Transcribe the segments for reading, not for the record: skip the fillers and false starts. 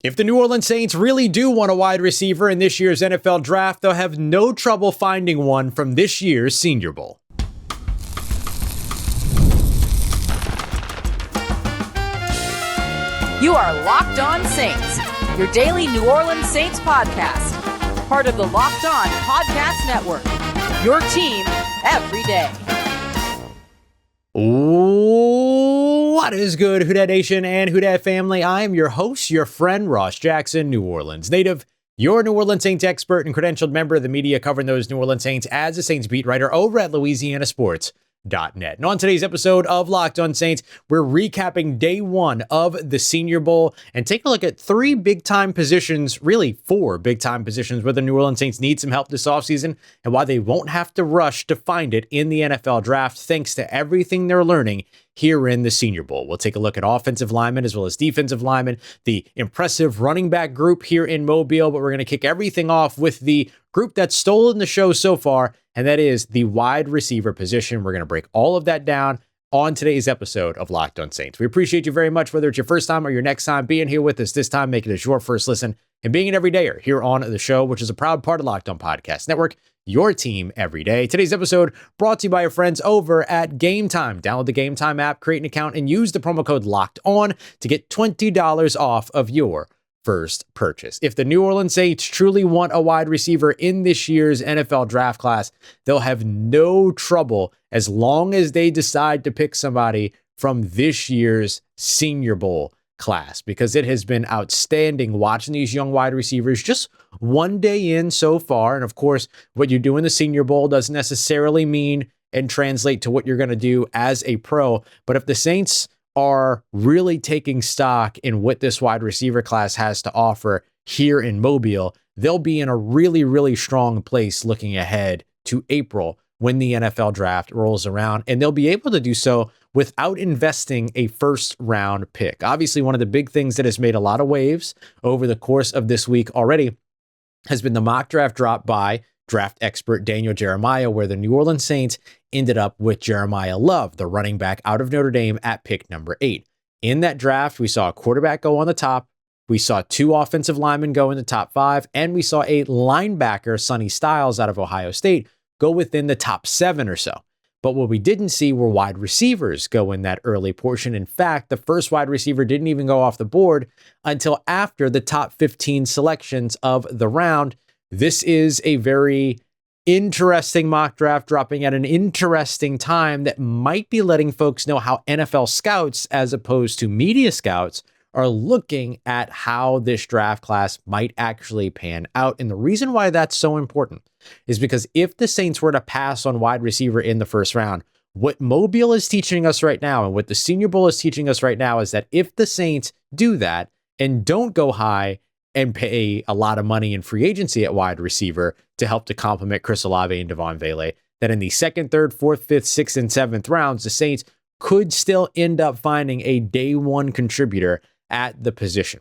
If the New Orleans Saints really do want a wide receiver in this year's NFL draft, they'll have no trouble finding one from this year's Senior Bowl. You are Locked On Saints, your daily New Orleans Saints podcast. Part of the Locked On Podcast Network, your team every day. What is good, Who Dat Nation and Who Dat family? I am your host, your friend, Ross Jackson, New Orleans native, your New Orleans Saints expert and credentialed member of the media covering those New Orleans Saints as a Saints beat writer over at LouisianaSports.net. And on today's episode of Locked On Saints, we're recapping day one of the Senior Bowl and taking a look at three big-time positions, really four big-time positions where the New Orleans Saints need some help this offseason and why they won't have to rush to find it in the NFL draft thanks to everything they're learning here in the Senior Bowl. We'll take a look at offensive linemen as well as defensive linemen, the impressive running back group here in Mobile, but we're going to kick everything off with the group that's stolen the show so far, and that is the wide receiver position. We're going to break all of that down on today's episode of Locked On Saints. We appreciate you very much, whether it's your first time or your next time being here with us this time, making it your first listen, and being an everydayer here on the show, which is a proud part of Locked On Podcast Network, your team every day. Today's episode brought to you by your friends over at Game Time. Download the Game Time app, create an account, and use the promo code Locked On to get $20 off of your first purchase. If the New Orleans Saints truly want a wide receiver in this year's NFL draft class, they'll have no trouble as long as they decide to pick somebody from this year's Senior Bowl class, because it has been outstanding watching these young wide receivers just one day in so far. And of course, what you do in the Senior Bowl doesn't necessarily mean and translate to what you're going to do as a pro. But if the Saints are really taking stock in what this wide receiver class has to offer here in Mobile, they'll be in a really, really strong place looking ahead to April when the NFL draft rolls around, and they'll be able to do so without investing a first round pick. Obviously, one of the big things that has made a lot of waves over the course of this week already has been the mock draft drop by draft expert Daniel Jeremiah, where the New Orleans Saints ended up with Jeremiah Love, the running back out of Notre Dame, at pick number 8. In that draft, we saw a quarterback go on the top, we saw 2 offensive linemen go in the top 5, and we saw a linebacker, Sonny Styles out of Ohio State, go within the top 7 or so. But what we didn't see were wide receivers go in that early portion. In fact, the first wide receiver didn't even go off the board until after the top 15 selections of the round. This is a very interesting mock draft dropping at an interesting time that might be letting folks know how NFL scouts, as opposed to media scouts, are looking at how this draft class might actually pan out. And the reason why that's so important is because if the Saints were to pass on wide receiver in the first round, what Mobile is teaching us right now and what the Senior Bowl is teaching us right now is that if the Saints do that and don't go high and pay a lot of money in free agency at wide receiver to help to complement Chris Olave and Devaughn Vele, that in the 2nd, 3rd, 4th, 5th, 6th, and 7th rounds, the Saints could still end up finding a day one contributor at the position.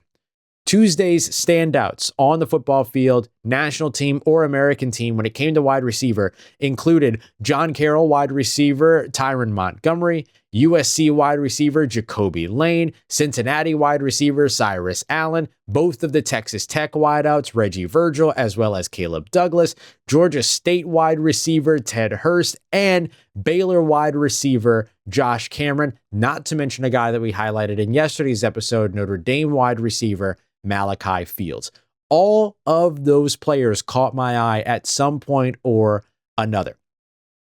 Tuesday's standouts on the football field, national team or American team, when it came to wide receiver, included John Carroll wide receiver Tyren Montgomery, USC wide receiver Jacoby Lane, Cincinnati wide receiver Cyrus Allen, both of the Texas Tech wideouts Reggie Virgil, as well as Caleb Douglas, Georgia State wide receiver Ted Hurst, and Baylor wide receiver Josh Cameron, not to mention a guy that we highlighted in yesterday's episode, Notre Dame wide receiver Malachi Fields. All of those players caught my eye at some point or another.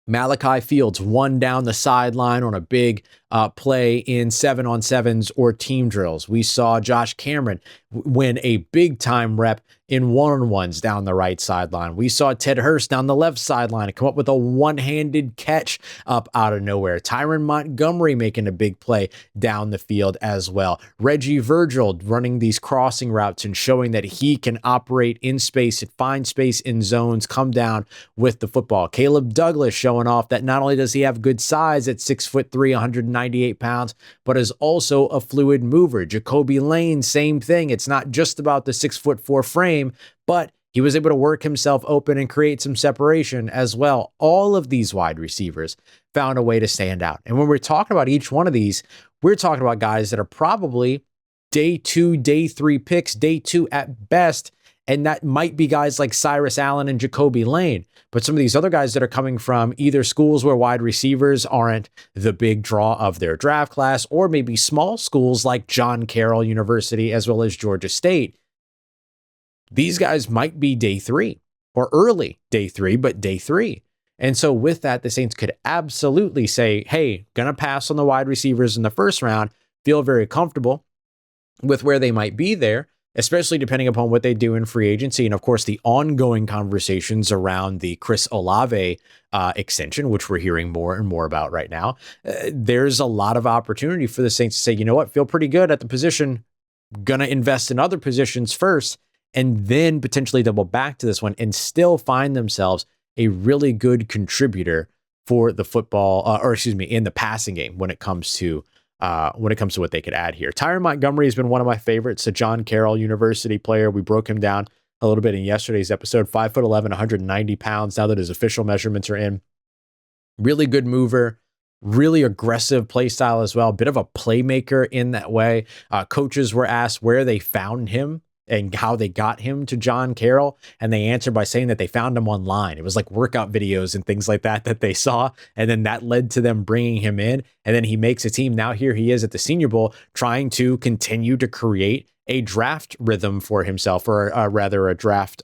Malachi Fields won down the sideline on a big play in 7-on-7s or team drills. We saw Josh Cameron win a big time rep in 1-on-1s down the right sideline. We saw Ted Hurst down the left sideline come up with a one-handed catch up out of nowhere. Tyren Montgomery making a big play down the field as well. Reggie Virgil running these crossing routes and showing that he can operate in space and find space in zones, come down with the football. Caleb Douglas showing off that not only does he have good size at 6'3", 198 pounds, but is also a fluid mover. Jacoby Lane, same thing. It's not just about the 6'4" frame, but he was able to work himself open and create some separation as well. All of these wide receivers found a way to stand out. And when we're talking about each one of these, we're talking about guys that are probably day 2, day 3 picks, day 2 at best. And that might be guys like Cyrus Allen and Jacoby Lane. But some of these other guys that are coming from either schools where wide receivers aren't the big draw of their draft class, or maybe small schools like John Carroll University as well as Georgia State. These guys might be day 3 or early day 3, but day 3. And so with that, the Saints could absolutely say, hey, gonna pass on the wide receivers in the first round, feel very comfortable with where they might be there, especially depending upon what they do in free agency. And of course, the ongoing conversations around the Chris Olave extension, which we're hearing more and more about right now. There's a lot of opportunity for the Saints to say, you know what, feel pretty good at the position, gonna invest in other positions first, and then potentially double back to this one and still find themselves a really good contributor for the football, in the passing game when it comes to what they could add here. Tyren Montgomery has been one of my favorites, a John Carroll University player. We broke him down a little bit in yesterday's episode. 5'11", 190 pounds. Now that his official measurements are in, really good mover, really aggressive play style as well. Bit of a playmaker in that way. Coaches were asked where they found him and how they got him to John Carroll. And they answered by saying that they found him online. It was like workout videos and things like that they saw. And then that led to them bringing him in. And then he makes a team. Now here he is at the Senior Bowl trying to continue to create a draft rhythm for himself, or rather a draft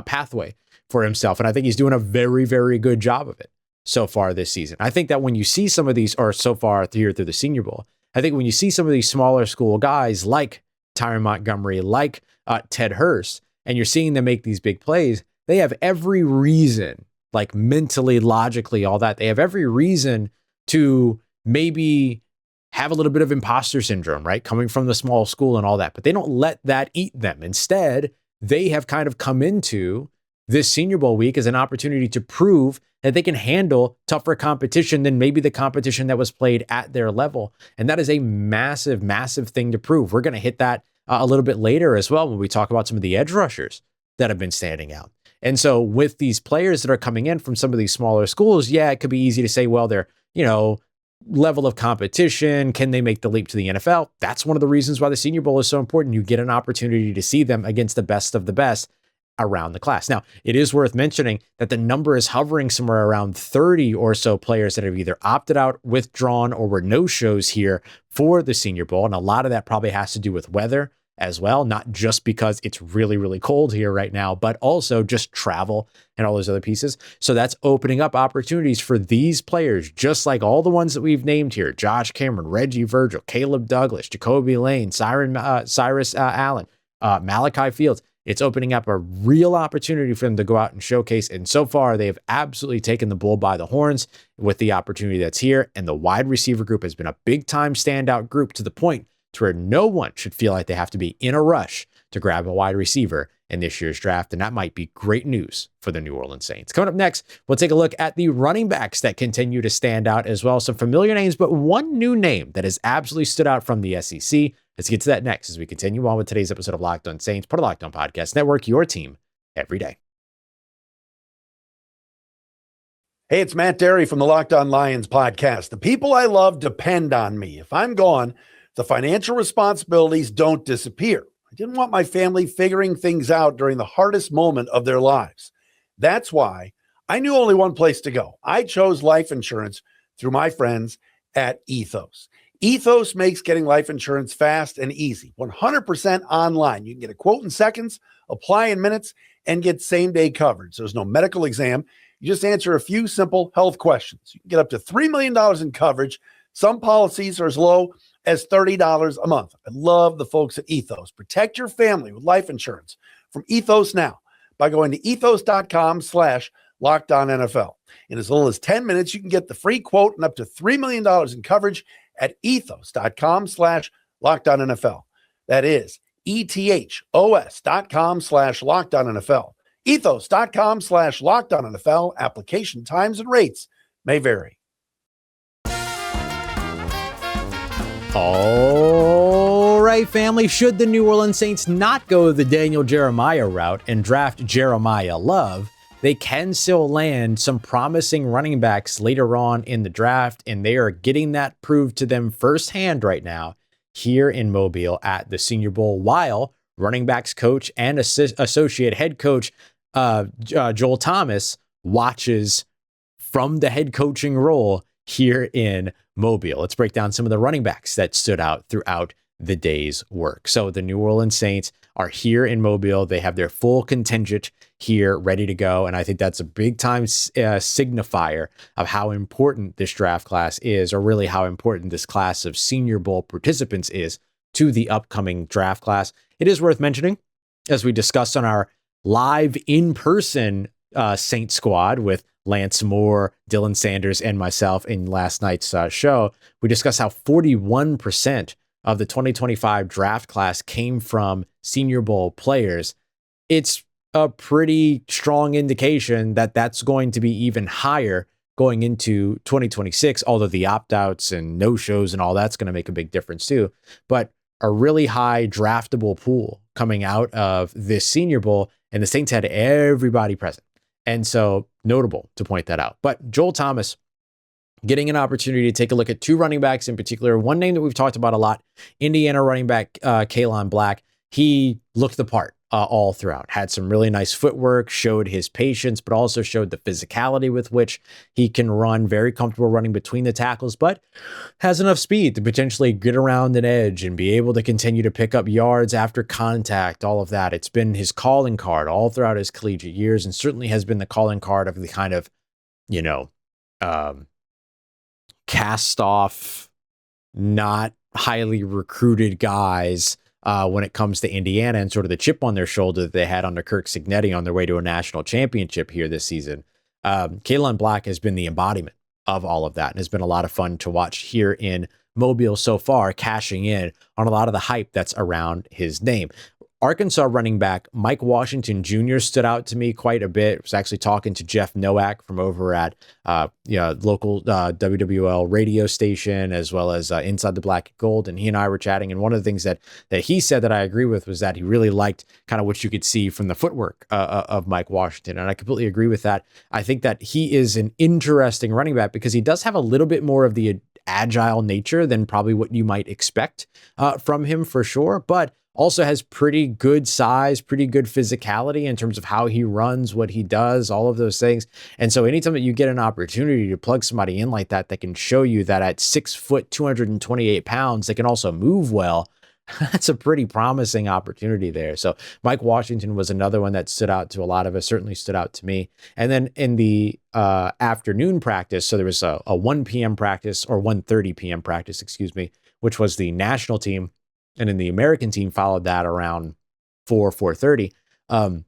pathway for himself. And I think he's doing a very, very good job of it so far this season. I think that when you see some of these, or so far here through the Senior Bowl, I think when you see some of these smaller school guys like Tyren Montgomery, like Ted Hurst, and you're seeing them make these big plays, they have every reason, like mentally, logically, all that, they have every reason to maybe have a little bit of imposter syndrome, right? Coming from the small school and all that, but they don't let that eat them. Instead, they have kind of come into this Senior Bowl week as an opportunity to prove that they can handle tougher competition than maybe the competition that was played at their level. And that is a massive, massive thing to prove. We're going to hit that a little bit later as well when we talk about some of the edge rushers that have been standing out. And so with these players that are coming in from some of these smaller schools, yeah, it could be easy to say, well, they're, level of competition, can they make the leap to the NFL? That's one of the reasons why the Senior Bowl is so important. You get an opportunity to see them against the best of the best around the class. Now, it is worth mentioning that the number is hovering somewhere around 30 or so players that have either opted out, withdrawn, or were no-shows here for the Senior Bowl. And a lot of that probably has to do with weather as well, not just because it's really, really cold here right now, but also just travel and all those other pieces. So that's opening up opportunities for these players, just like all the ones that we've named here: Josh Cameron, Reggie Virgil, Caleb Douglas, Jacoby Lane, Cyrus Allen, Malachi Fields. It's opening up a real opportunity for them to go out and showcase. And so far, they have absolutely taken the bull by the horns with the opportunity that's here. And the wide receiver group has been a big time standout group, to the point to where no one should feel like they have to be in a rush to grab a wide receiver in this year's draft. And that might be great news for the New Orleans Saints. Coming up next, we'll take a look at the running backs that continue to stand out as well. Some familiar names, but one new name that has absolutely stood out from the SEC. Let's get to that next as we continue on with today's episode of Locked On Saints, part of Locked On Podcast Network, your team every day. Hey, it's Matt Derry from the Locked On Lions podcast. The people I love depend on me. If I'm gone, the financial responsibilities don't disappear. I didn't want my family figuring things out during the hardest moment of their lives. That's why I knew only one place to go. I chose life insurance through my friends at Ethos. Ethos makes getting life insurance fast and easy, 100% online. You can get a quote in seconds, apply in minutes, and get same-day coverage. There's no medical exam. You just answer a few simple health questions. You can get up to $3 million in coverage. Some policies are as low as $30 a month. I love the folks at Ethos. Protect your family with life insurance from Ethos now by going to ethos.com/LockedOnNFL. In as little as 10 minutes, you can get the free quote and up to $3 million in coverage at ethos.com/LockedOnNFL. That is ethos.com/LockedOnNFL. Ethos.com/LockedOnNFL. Application times and rates may vary. All right, family. Should the New Orleans Saints not go the Daniel Jeremiah route and draft Jeremiah Love, they can still land some promising running backs later on in the draft, and they are getting that proved to them firsthand right now here in Mobile at the Senior Bowl, while running backs coach and associate head coach Joel Thomas watches from the head coaching role here in Mobile. Let's break down some of the running backs that stood out throughout the day's work. So the New Orleans Saints are here in Mobile. They have their full contingent here ready to go. And I think that's a big time signifier of how important this draft class is, or really how important this class of Senior Bowl participants is to the upcoming draft class. It is worth mentioning, as we discussed on our live in-person Saint squad with Lance Moore, Dylan Sanders, and myself in last night's show, we discussed how 41% of the 2025 draft class came from Senior Bowl players. It's a pretty strong indication that that's going to be even higher going into 2026, although the opt-outs and no-shows and all that's going to make a big difference too. But a really high draftable pool coming out of this Senior Bowl, and the Saints had everybody present. And so notable to point that out. But Joel Thomas getting an opportunity to take a look at two running backs in particular. One name that we've talked about a lot, Indiana running back Kaytron Black. He looked the part all throughout, had some really nice footwork, showed his patience, but also showed the physicality with which he can run, very comfortable running between the tackles, but has enough speed to potentially get around an edge and be able to continue to pick up yards after contact, all of that. It's been his calling card all throughout his collegiate years, and certainly has been the calling card of the kind of, cast off, not highly recruited guys when it comes to Indiana, and sort of the chip on their shoulder that they had under Kirk Cignetti on their way to a national championship here this season. Kaytron Black has been the embodiment of all of that, and has been a lot of fun to watch here in Mobile so far, cashing in on a lot of the hype that's around his name. Arkansas running back Mike Washington Jr. stood out to me quite a bit. I was actually talking to Jeff Nowak from over at local WWL radio station, as well as Inside the Black and Gold, and he and I were chatting. And one of the things that he said that I agree with was that he really liked kind of what you could see from the footwork of Mike Washington, and I completely agree with that. I think that he is an interesting running back because he does have a little bit more of the agile nature than probably what you might expect from him, for sure, but also has pretty good size, pretty good physicality in terms of how he runs, what he does, all of those things. And so anytime that you get an opportunity to plug somebody in like that can show you that at 6 foot, 228 pounds, they can also move well, that's a pretty promising opportunity there. So Mike Washington was another one that stood out to a lot of us, certainly stood out to me. And then in the afternoon practice, so there was a 1 p.m. practice, or 1:30 p.m. practice, which was the national team. And then the American team followed that around 4:30. On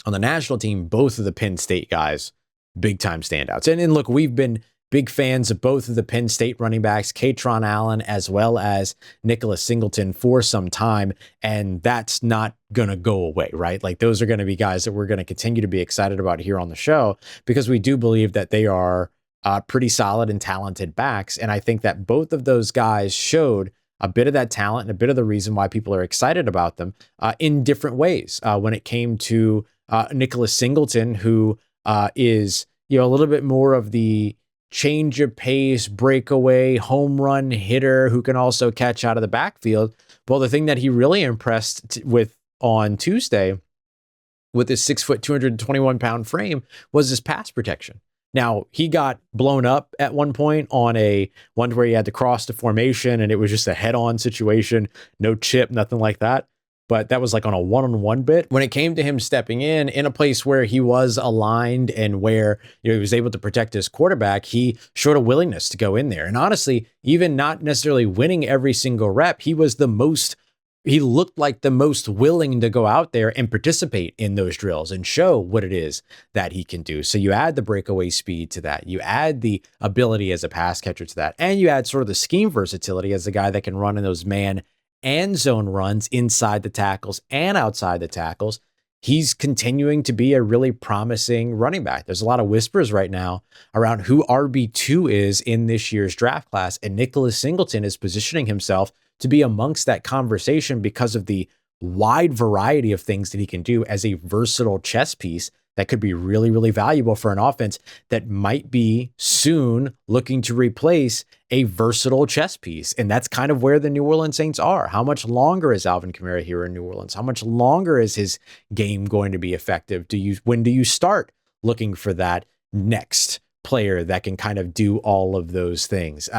the national team, both of the Penn State guys, big time standouts. And look, we've been big fans of both of the Penn State running backs, Kaytron Allen, as well as Nicholas Singleton, for some time. And that's not going to go away, right? Like, those are going to be guys that we're going to continue to be excited about here on the show, because we do believe that they are pretty solid and talented backs. And I think that both of those guys showed a bit of that talent and a bit of the reason why people are excited about them in different ways. When it came to Nicholas Singleton, who is a little bit more of the change of pace, breakaway, home run hitter who can also catch out of the backfield. Well, the thing that he really impressed with on Tuesday with his 6 foot, 221 pound frame was his pass protection. Now, he got blown up at one point on one where he had to cross the formation, and it was just a head-on situation, no chip, nothing like that. But that was like on a one-on-one bit. When it came to him stepping in a place where he was aligned and where he was able to protect his quarterback, he showed a willingness to go in there. And honestly, even not necessarily winning every single rep, he looked like the most willing to go out there and participate in those drills and show what it is that he can do. So you add the breakaway speed to that, you add the ability as a pass catcher to that, and you add sort of the scheme versatility as the guy that can run in those man and zone runs inside the tackles and outside the tackles. He's continuing to be a really promising running back. There's a lot of whispers right now around who RB2 is in this year's draft class, and Nicholas Singleton is positioning himself to be amongst that conversation because of the wide variety of things that he can do as a versatile chess piece that could be really, really valuable for an offense that might be soon looking to replace a versatile chess piece. And that's kind of where the New Orleans Saints are. How much longer is Alvin Kamara here in New Orleans? How much longer is his game going to be effective? When do you start looking for that next player that can kind of do all of those things?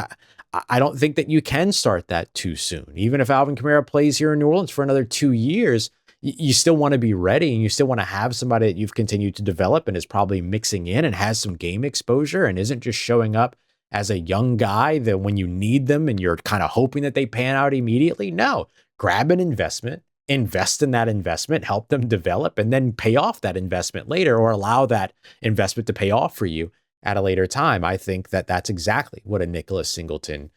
I don't think that you can start that too soon. Even if Alvin Kamara plays here in New Orleans for another 2 years, you still want to be ready, and you still want to have somebody that you've continued to develop and is probably mixing in and has some game exposure and isn't just showing up as a young guy that when you need them and you're kind of hoping that they pan out immediately. No, grab an investment, invest in that investment, help them develop, and then pay off that investment later, or allow that investment to pay off for you at a later time. I think that that's exactly what a Nicholas Singleton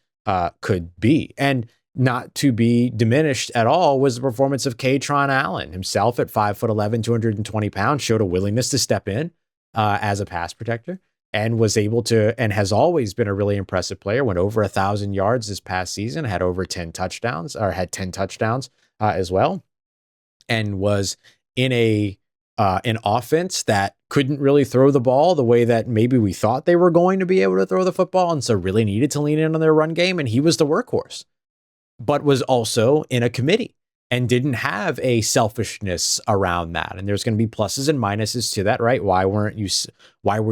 could be. And not to be diminished at all was the performance of Kaytron Allen himself at 5'11", 220 pounds, showed a willingness to step in as a pass protector and was able to, and has always been a really impressive player, went over 1,000 yards this past season, had over 10 touchdowns, or had 10 touchdowns as well, and was in an offense that couldn't really throw the ball the way that maybe we thought they were going to be able to throw the football, and so really needed to lean in on their run game, and he was the workhorse, but was also in a committee and didn't have a selfishness around that. And there's going to be pluses and minuses to that, right? Why were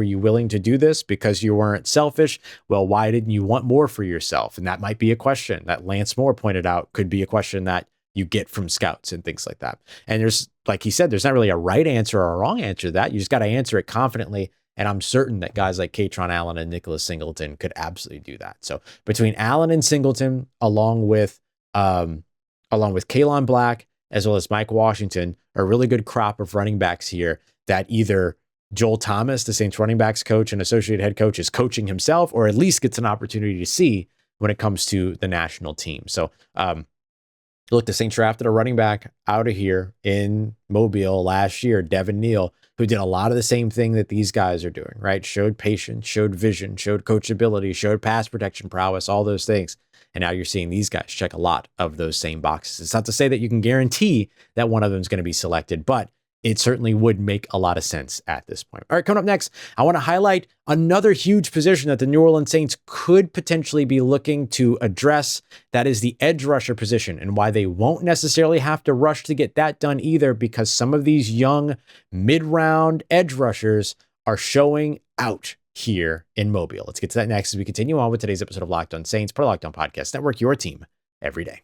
you willing to do this? Because you weren't selfish. Well, why didn't you want more for yourself? And that might be a question that Lance Moore pointed out, could be a question that you get from scouts and things like that. And there's, like he said, there's not really a right answer or a wrong answer to that. You just got to answer it confidently. And I'm certain that guys like Kaytron Allen and Nicholas Singleton could absolutely do that. So between Allen and Singleton, along with Kalon Black, as well as Mike Washington, a really good crop of running backs here that either Joel Thomas, the Saints running backs coach and associate head coach, is coaching himself, or at least gets an opportunity to see when it comes to the national team. So, look, the Saints drafted a running back out of here in Mobile last year, Devin Neal, who did a lot of the same thing that these guys are doing, right? Showed patience, showed vision, showed coachability, showed pass protection prowess, all those things. And now you're seeing these guys check a lot of those same boxes. It's not to say that you can guarantee that one of them is going to be selected, but it certainly would make a lot of sense at this point. All right, coming up next, I want to highlight another huge position that the New Orleans Saints could potentially be looking to address. That is the edge rusher position, and why they won't necessarily have to rush to get that done either, because some of these young mid-round edge rushers are showing out here in Mobile. Let's get to that next as we continue on with today's episode of Locked On Saints, part of Locked On Podcast Network, your team every day.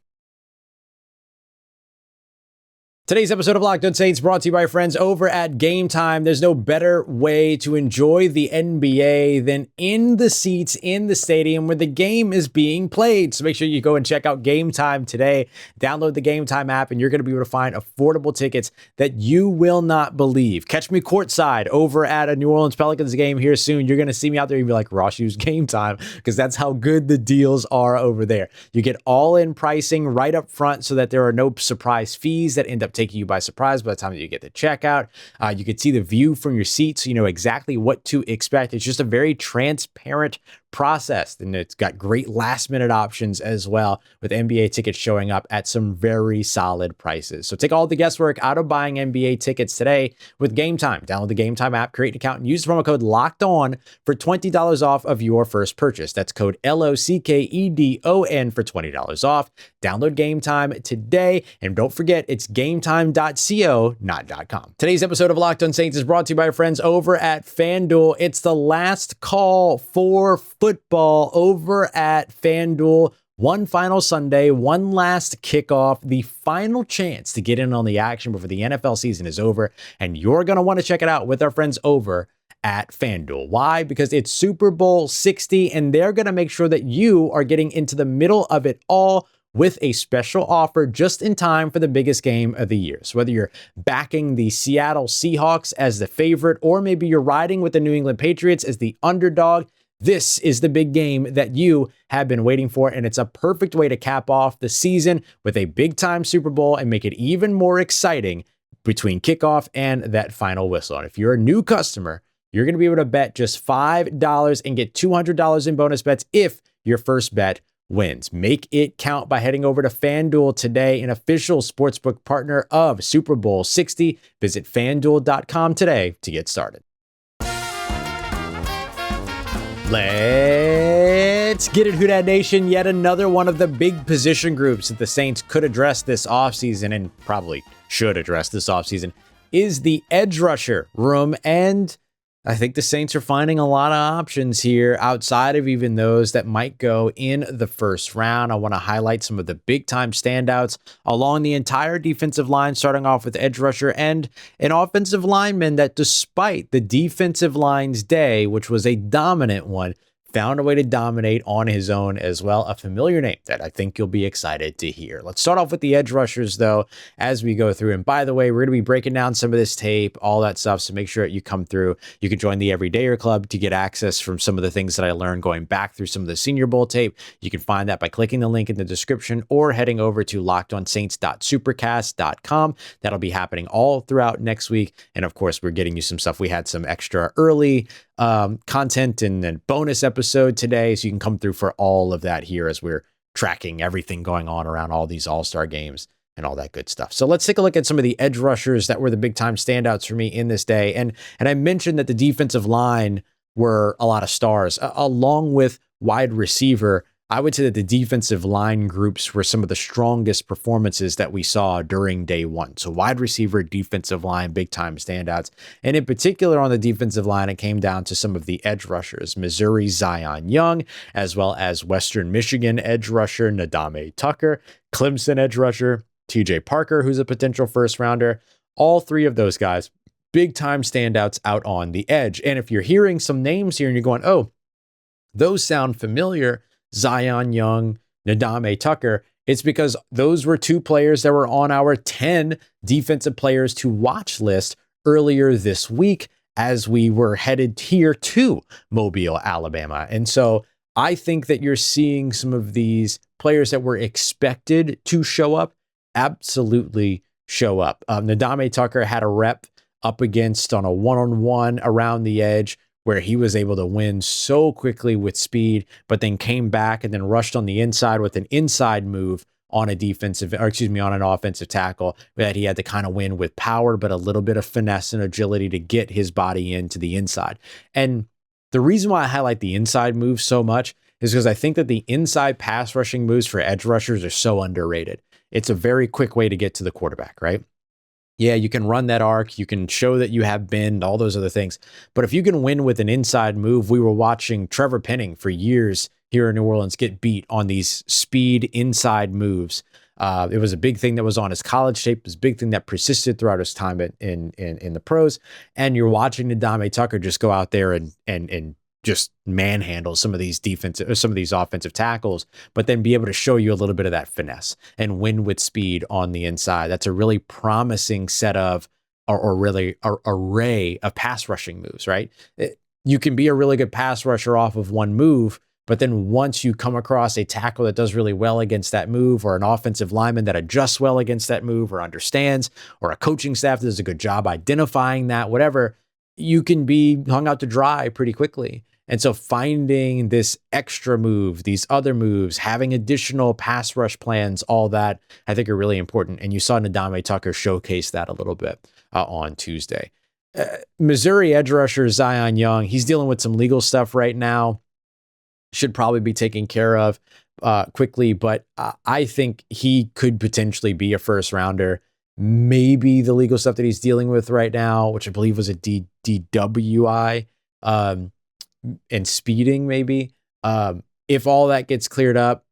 Today's episode of Locked On Saints brought to you by our friends over at Game Time. There's no better way to enjoy the NBA than in the seats in the stadium where the game is being played. So make sure you go and check out Game Time today. Download the Game Time app and you're going to be able to find affordable tickets that you will not believe. Catch me courtside over at a New Orleans Pelicans game here soon. You're going to see me out there and be like, Ross, use Game Time, because that's how good the deals are over there. You get all-in pricing right up front so that there are no surprise fees that end up taking you by surprise by the time that you get to checkout. You can see the view from your seat, so you know exactly what to expect. It's just a very transparent process, and it's got great last minute options as well, with NBA tickets showing up at some very solid prices. So take all the guesswork out of buying NBA tickets today with Game Time. Download the Game Time app, create an account, and use the promo code LOCKEDON for $20 off of your first purchase. That's code LOCKEDON for $20 off. Download Game Time today, and don't forget, it's gametime.co, not .com. Today's episode of Locked On Saints is brought to you by our friends over at FanDuel. It's the last call for football over at FanDuel. One final Sunday, one last kickoff, the final chance to get in on the action before the NFL season is over, and you're going to want to check it out with our friends over at FanDuel. Why? Because it's Super Bowl 60, and they're going to make sure that you are getting into the middle of it all with a special offer just in time for the biggest game of the year. So whether you're backing the Seattle Seahawks as the favorite, or maybe you're riding with the New England Patriots as the underdog, this is the big game that you have been waiting for, and it's a perfect way to cap off the season with a big-time Super Bowl and make it even more exciting between kickoff and that final whistle. And if you're a new customer, you're going to be able to bet just $5 and get $200 in bonus bets if your first bet wins. Make it count by heading over to FanDuel today, an official sportsbook partner of Super Bowl 60. Visit FanDuel.com today to get started. Let's get it, Who Dat Nation. Yet another one of the big position groups that the Saints could address this offseason, and probably should address this offseason, is the edge rusher room. And I think the Saints are finding a lot of options here outside of even those that might go in the first round. I want to highlight some of the big time standouts along the entire defensive line, starting off with edge rusher and an offensive lineman that, despite the defensive line's day, which was a dominant one, found a way to dominate on his own as well. A familiar name that I think you'll be excited to hear. Let's start off with the edge rushers, though, as we go through. And by the way, we're going to be breaking down some of this tape, all that stuff. So make sure that you come through. You can join the Everydayer Club to get access from some of the things that I learned going back through some of the Senior Bowl tape. You can find that by clicking the link in the description or heading over to lockedonsaints.supercast.com. That'll be happening all throughout next week. And of course, we're getting you some stuff. We had some extra early content and then bonus episode today, so you can come through for all of that here as we're tracking everything going on around all these all-star games and all that good stuff. So let's take a look at some of the edge rushers that were the big time standouts for me in this day. And I mentioned that the defensive line were a lot of stars, along with wide receiver. I would say that the defensive line groups were some of the strongest performances that we saw during day one. So wide receiver, defensive line, big time standouts. And in particular on the defensive line, it came down to some of the edge rushers, Missouri Zion Young, as well as Western Michigan edge rusher, Nadame Tucker, Clemson edge rusher, TJ Parker, who's a potential first rounder. All three of those guys, big time standouts out on the edge. And if you're hearing some names here and you're going, oh, those sound familiar, Zion Young, Nadame Tucker, it's because those were two players that were on our 10 defensive players to watch list earlier this week as we were headed here to Mobile, Alabama. And so I think that you're seeing some of these players that were expected to show up absolutely show up. Nadame Tucker had a rep up against on a one-on-one around the edge, where he was able to win so quickly with speed, but then came back and then rushed on the inside with an inside move on a on an offensive tackle that he had to kind of win with power, but a little bit of finesse and agility to get his body into the inside. And the reason why I highlight the inside move so much is because I think that the inside pass rushing moves for edge rushers are so underrated. It's a very quick way to get to the quarterback, right? Yeah, you can run that arc, you can show that you have bend, all those other things. But if you can win with an inside move, we were watching Trevor Penning for years here in New Orleans get beat on these speed inside moves. It was a big thing that was on his college tape. It was a big thing that persisted throughout his time in the pros. And you're watching Nadame Tucker just go out there and just manhandle some of these offensive tackles, but then be able to show you a little bit of that finesse and win with speed on the inside. That's a really promising set of, or really an array of pass rushing moves, right? You can be a really good pass rusher off of one move, but then once you come across a tackle that does really well against that move, or an offensive lineman that adjusts well against that move or understands, or a coaching staff that does a good job identifying that, whatever, you can be hung out to dry pretty quickly. And so finding this extra move, these other moves, having additional pass rush plans, all that, I think are really important. And you saw Nadame Tucker showcase that a little bit on Tuesday. Missouri edge rusher Zion Young, he's dealing with some legal stuff right now. Should probably be taken care of quickly, but I think he could potentially be a first rounder. Maybe the legal stuff that he's dealing with right now, which I believe was a DWI, and speeding maybe. If all that gets cleared up,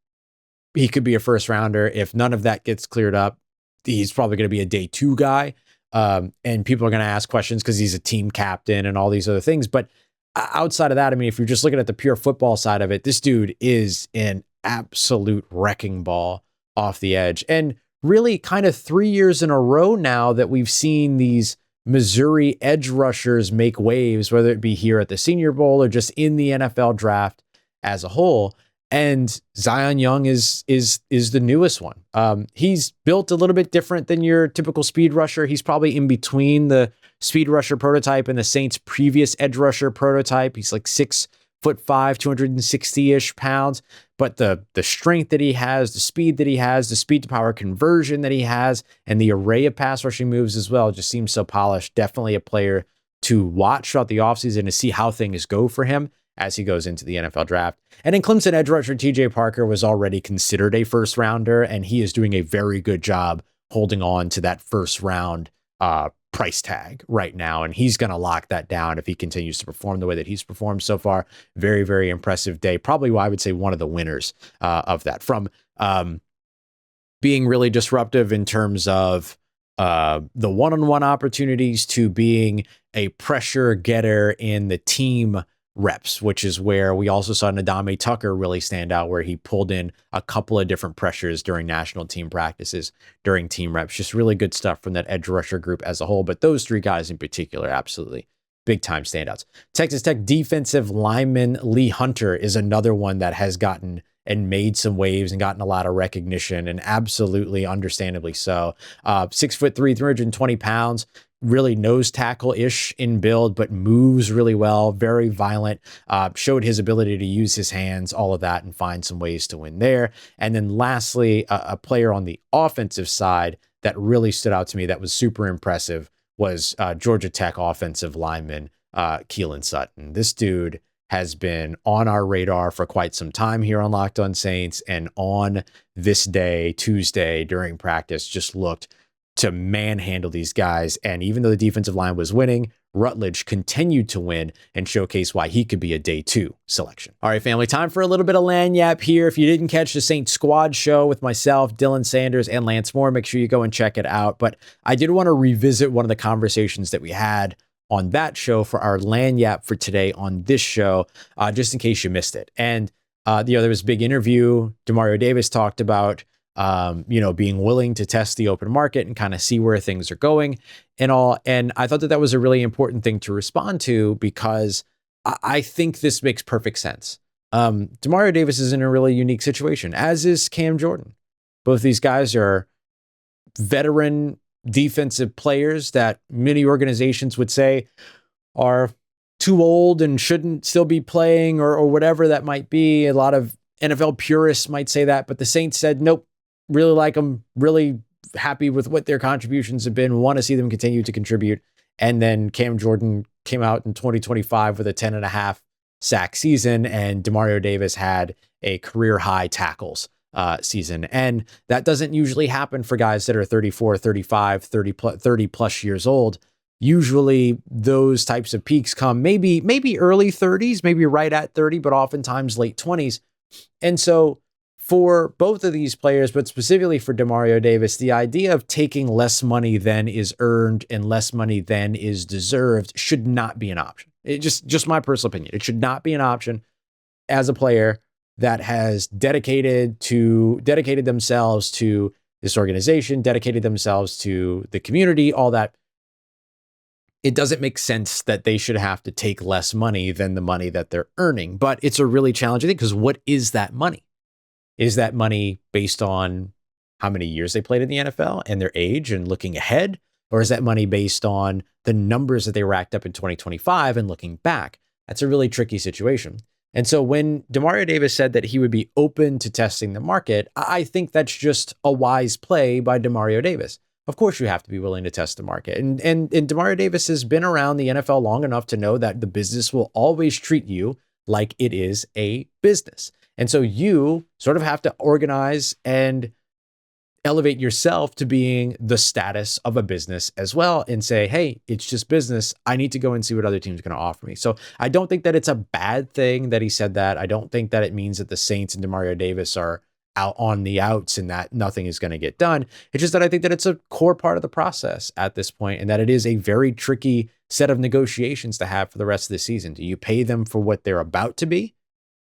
he could be a first rounder. If none of that gets cleared up, he's probably going to be a day two guy. And people are going to ask questions because he's a team captain and all these other things. But outside of that, I mean, if you're just looking at the pure football side of it, this dude is an absolute wrecking ball off the edge. And really kind of 3 years in a row now that we've seen these Missouri edge rushers make waves, whether it be here at the Senior Bowl or just in the NFL draft as a whole. And Zion Young is the newest one. He's built a little bit different than your typical speed rusher. He's probably in between the speed rusher prototype and the Saints' previous edge rusher prototype. He's like 6'4", 6'5", 260-ish pounds, but the strength that he has, the speed that he has, the speed to power conversion that he has, and the array of pass rushing moves as well just seems so polished. Definitely a player to watch throughout the offseason to see how things go for him as he goes into the NFL draft. And then Clemson edge rusher TJ Parker was already considered a first rounder, and he is doing a very good job holding on to that first round price tag right now, and he's going to lock that down if he continues to perform the way that he's performed so far. Very, very impressive day. Probably why I would say one of the winners of that, from being really disruptive in terms of the one-on-one opportunities to being a pressure getter in the team reps, which is where we also saw Nadame Tucker really stand out, where he pulled in a couple of different pressures during national team practices, during team reps. Just really good stuff from that edge rusher group as a whole. But those three guys in particular, absolutely big time standouts. Texas Tech defensive lineman Lee Hunter is another one that has gotten and made some waves and gotten a lot of recognition, and absolutely understandably so. 6'3", 320 pounds. Really nose tackle-ish in build, but moves really well, very violent, showed his ability to use his hands, all of that, and find some ways to win there. And then lastly, a player on the offensive side that really stood out to me that was super impressive was Georgia Tech offensive lineman Keelan Sutton. This dude has been on our radar for quite some time here on Locked On Saints, and on this day, Tuesday, during practice, just looked to manhandle these guys. And even though the defensive line was winning, Rutledge continued to win and showcase why he could be a day 2 selection. All right, family, time for a little bit of lanyap here. If you didn't catch the Saints Squad show with myself, Dylan Sanders, and Lance Moore, make sure you go and check it out. But I did want to revisit one of the conversations that we had on that show for our lanyap for today on this show, just in case you missed it. And there was a big interview. Demario Davis talked about being willing to test the open market and kind of see where things are going and all. And I thought that that was a really important thing to respond to, because I think this makes perfect sense. Demario Davis is in a really unique situation, as is Cam Jordan. Both these guys are veteran defensive players that many organizations would say are too old and shouldn't still be playing, or whatever that might be. A lot of NFL purists might say that, but the Saints said, nope, really like them, really happy with what their contributions have been, want to see them continue to contribute. And then Cam Jordan came out in 2025 with a 10.5 sack season, and Demario Davis had a career high tackles season. And that doesn't usually happen for guys that are 34, 35, 30 plus years old. Usually those types of peaks come maybe early 30s, maybe right at 30, but oftentimes late 20s. And so for both of these players, but specifically for Demario Davis, the idea of taking less money than is earned and less money than is deserved should not be an option. It just my personal opinion. It should not be an option as a player that has dedicated themselves to this organization, dedicated themselves to the community, all that. It doesn't make sense that they should have to take less money than the money that they're earning. But it's a really challenging thing, because what is that money? Is that money based on how many years they played in the NFL and their age and looking ahead? Or is that money based on the numbers that they racked up in 2025 and looking back? That's a really tricky situation. And so when Demario Davis said that he would be open to testing the market, I think that's just a wise play by Demario Davis. Of course, you have to be willing to test the market. And Demario Davis has been around the NFL long enough to know that the business will always treat you like it is a business. And so you sort of have to organize and elevate yourself to being the status of a business as well, and say, hey, it's just business. I need to go and see what other teams are going to offer me. So I don't think that it's a bad thing that he said that. I don't think that it means that the Saints and Demario Davis are out on the outs and that nothing is going to get done. It's just that I think that it's a core part of the process at this point, and that it is a very tricky set of negotiations to have for the rest of the season. Do you pay them for what they're about to be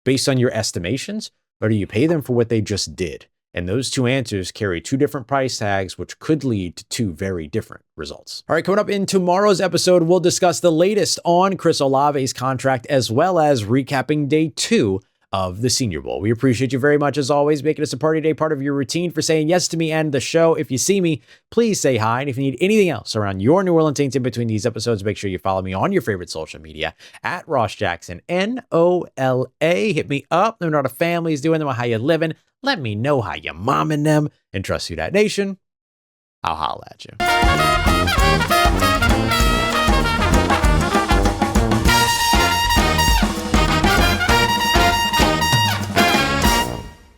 based on your estimations, or do you pay them for what they just did? And those two answers carry two different price tags, which could lead to two very different results. All right, coming up in tomorrow's episode, we'll discuss the latest on Chris Olave's contract, as well as recapping day 2 of the Senior Bowl. We appreciate you very much, as always, making us a party day part of your routine, for saying yes to me and the show. If you see me, please say hi. And if you need anything else around your New Orleans Saints in between these episodes, make sure you follow me on your favorite social media at Ross Jackson, NOLA. Hit me up. Let me know how the family's doing, how you living. Let me know how you momming them. And trust you, that nation. I'll holla at you.